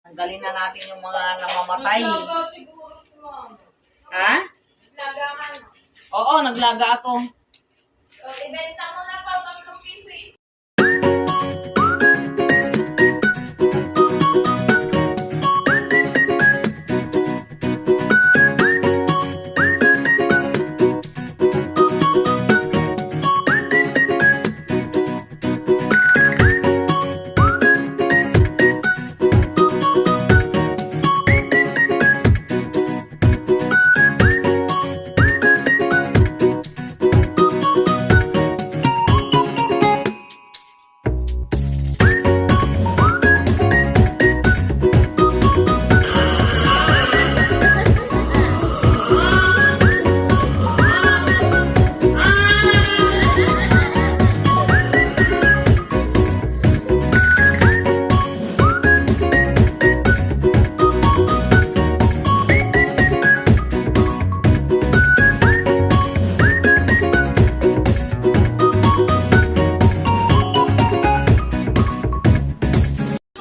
Tanggalin na natin yung mga namamatay. Ha? Naglaga ka na. Oo, naglaga ako. O, ibenta mo na pa, 3 piso is.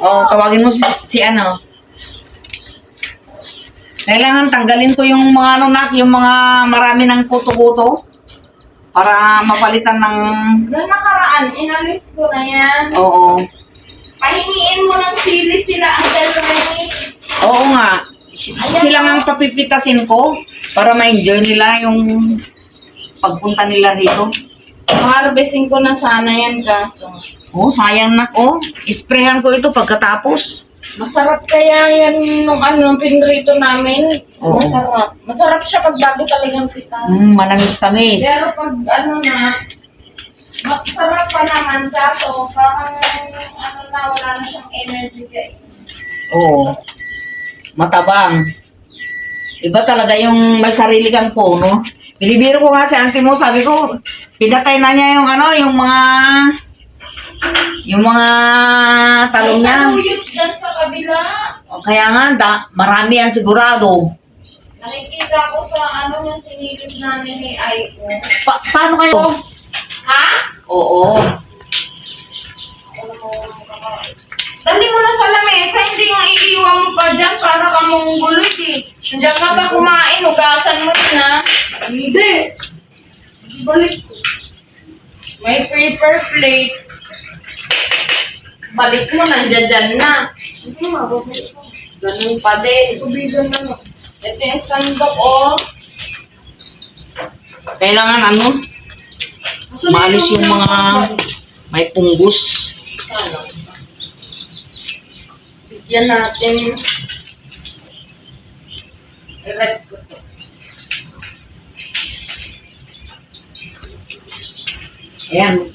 Oh, tawagin mo si ano. Kailangan tanggalin ko yung mga yung mga marami ng kuto-kuto para mapalitan ng... Noong nakaraan, inalis ko na yan. Oo. Pahingiin mo ng sili sila ang Remy. Oo nga. Sila nga ang papipitasin ko para ma-enjoy nila yung pagpunta nila rito. Harvesting ko na sana yan, kaso. Oh, sayang na ko. Isprayan ko ito pagkatapos. Masarap kaya yan nung pinrito namin. Oo. Masarap. Masarap siya pag bago talagang pita. Manamis-tamis. Pero pag masarap pa naman, kaso parang wala na siyang energy guys. Oo. Matabang. Iba talaga yung may sarili kang puno. Binibiro ko nga si auntie mo, sabi ko, pinatay na niya yung yung mga talong May niya. saluyot dyan sa kabila. O, kaya nga, marami yan sigurado. Nakikita ko sa yung sinilip namin ni Aiko. Paano kayo? Ha? Oo. Dali mo na sa lamesa, hindi yung iiwan mo pa dyan para ka monggulit eh. Diyan ka pa kumain, hugasan mo din ha. Hindi. Balik ko. May paper plate. Balik mo, nandiyan dyan na. Hindi mababalik ko. Ganun pa din. Tubigan na no. Ito yung sandok oh. Kailangan maalis yung mga may punggos. Bigyan natin. I-red ko to. Ayan.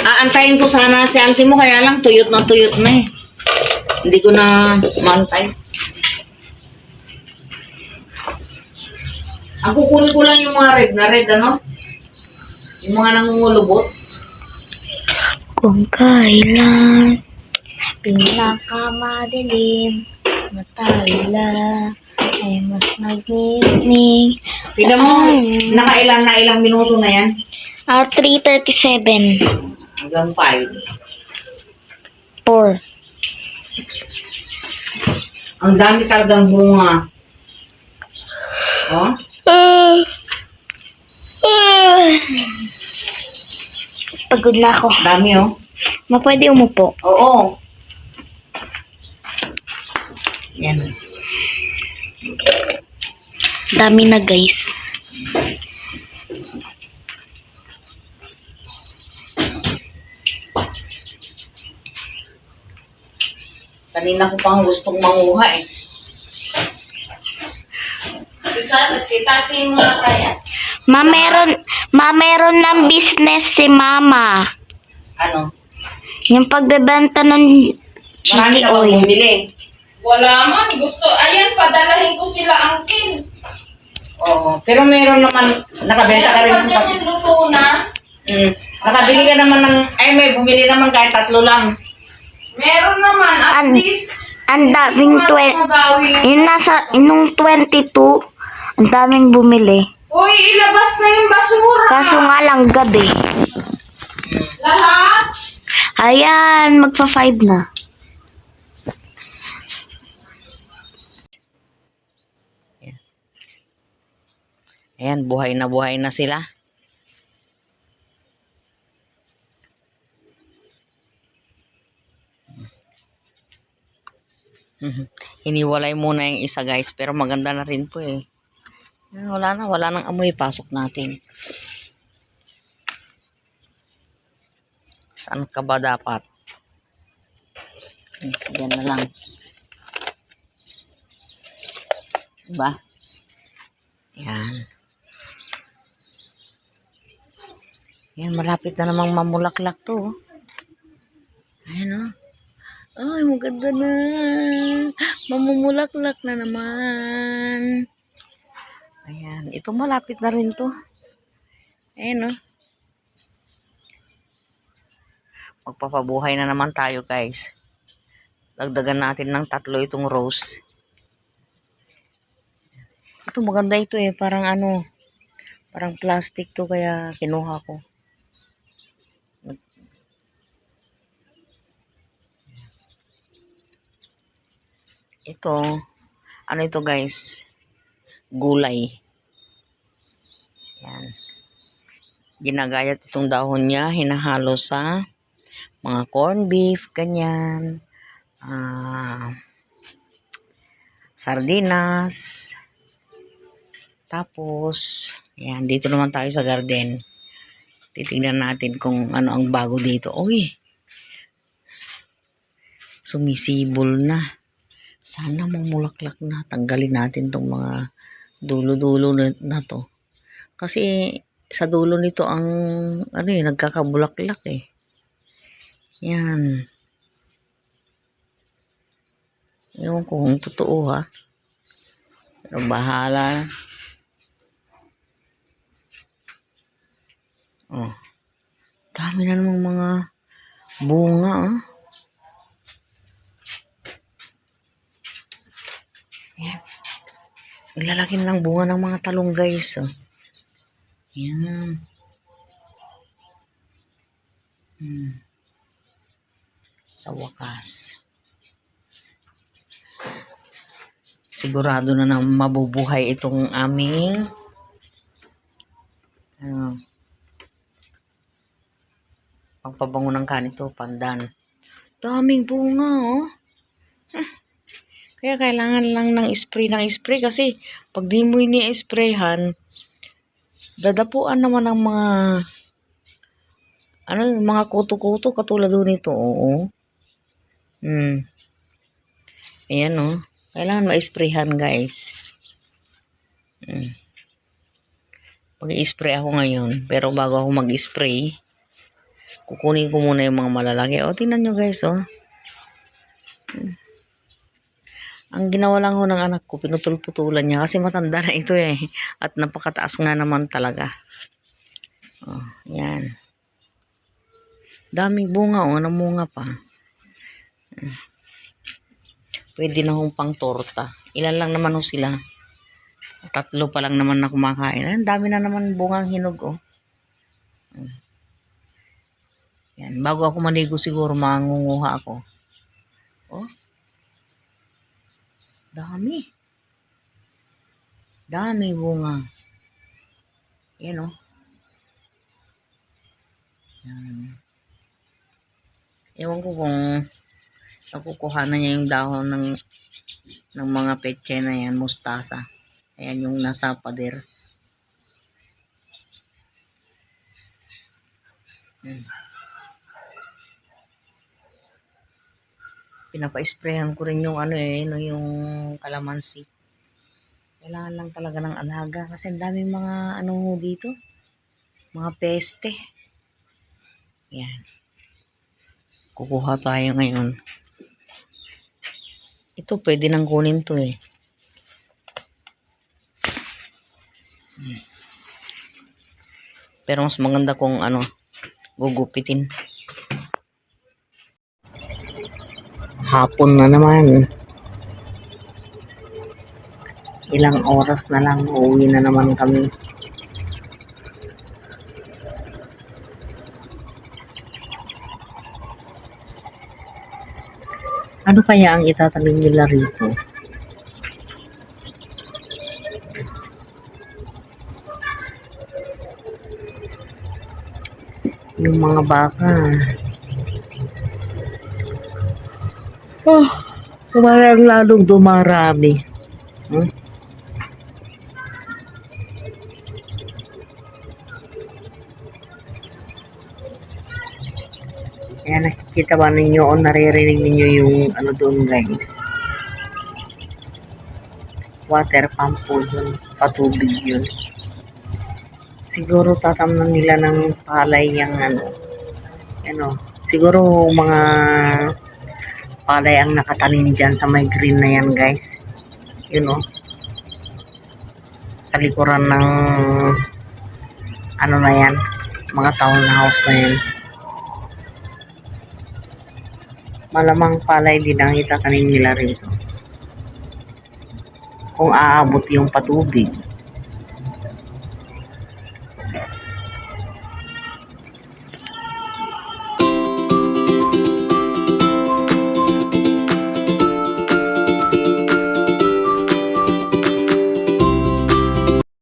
Aantayin ko sana si auntie mo, kaya lang tuyot na eh. Hindi ko na maantay. Ang kukunin ko lang yung mga red na red, yung mga nangungulubot. Kung kailan pinakamadilim na tala ay mas nagmimig. Tignan mo, nakailang na ilang minuto na yan. 3:37. Hanggang 5. 4. Ang dami talagang bunga. Oh? Pagod na ako. Dami, oh. Pwede umupo. Oo. Dami na guys. Kanina ko pang gustong manguha eh. Kitasin mo na kaya. Meron ng business si mama. Ano? Yung pagbebenta ng Marami chili na bang oil. bumili? Wala man. Gusto, ayan, padalahin ko sila angkin. Oo. Pero meron naman, nakabenta ka rin. Meron pa dyan yung luto na. Nakabili ka naman ng, may bumili naman kahit 3 lang. Meron naman, at An- least. Ang daming Mabawi. nung 22, ang daming bumili. Uy, ilabas na yung basura. Kaso nga lang gabi. Lahat. Ayan, magpa-5 na. Ayan, buhay na sila. Hiniwalay muna yung isa guys, pero maganda na rin po eh. Wala nang amoy, pasok natin. Saan ka ba dapat? Diyan na lang. Diba? Yan. Yan, malapit na namang mamulaklak to. Ayan o. Ay, maganda na. Mamumulaklak na naman. Ayan. Ito malapit na rin to. Ayan o. Magpapabuhay na naman tayo guys. Dagdagan natin ng 3 itong rose. Ito maganda ito eh. Parang ano. Parang plastic to kaya kinuha ko. Ito. Ano ito guys? Gulay. Yan. Ginagayat itong dahon niya. Hinahalo sa mga corned beef. Ganyan. Sardinas. Tapos, yan, dito naman tayo sa garden. Titignan natin kung ano ang bago dito. Uy! Sumisibol na. Sana mamulaklak na. Tanggalin natin tong mga dulo-dulo na to. Kasi sa dulo nito ang ano eh, nagkakabulaklak eh. Yan. Ewan ko kung totoo ha. Pero bahala na. Oh. Dami na namang mga bunga, oh. Yan. Lalaki na ng bunga ng mga talong, guys, oh. Yan. Sa wakas. Sigurado na mabubuhay itong aming pagpabango ng kanito, pandan. Daming bunga, oh. Kaya kailangan lang ng spray kasi pag di mo ini-sprayhan, dadapuan naman ng mga mga kuto-kuto katulad nito, oo. Ayan, oh. Kailangan ma-sprayhan, guys. Mag-i-spray ako ngayon, pero bago ako mag-spray, kukunin ko muna yung mga malalaki. O, tingnan nyo guys, oh. Ang ginawa lang ho ng anak ko, pinutul-putulan niya kasi matanda na ito eh. At napakataas nga naman talaga. Oh, yan. Daming bunga, oh. Namunga pa. Pwede na hong pang torta. Ilan lang naman ho sila. 3 pa lang naman na kumakain. Ang dami na naman bungang hinog, oh. Yan. Bago ako maligo siguro, mangunguha ako. Oh. Dami. Dami bunga. Yan, oh. Yan. Ewan ko kung nakukuha na niya yung dahon ng mga petche na yan, mustasa. Ayan yung nasa pader. Pinapa-sprayan ko rin yung yung kalamansi. Kailangan lang talaga ng alaga kasi ang daming mga dito, mga peste. Yan. Kukuha tayo ngayon. Ito pwede nang kunin to eh. Pero mas maganda kung gugupitin. Hapon na naman. Ilang oras na lang uuwi na naman kami. Ano kaya ang itatanim nila rito? Yung mga baka. Kumarang lalong dumarami. Ayan, nakikita ba ninyo o naririnig ninyo yung doon guys? Water pump po dun. Patubig yun. Siguro tatamnan nila ng palay yung siguro mga palay ang nakatanim dyan sa may green na yan guys. Sa likuran ng na yan, mga townhouse na yan. Malamang palay din ang itatanim nila rito. Kung aabot yung patubig.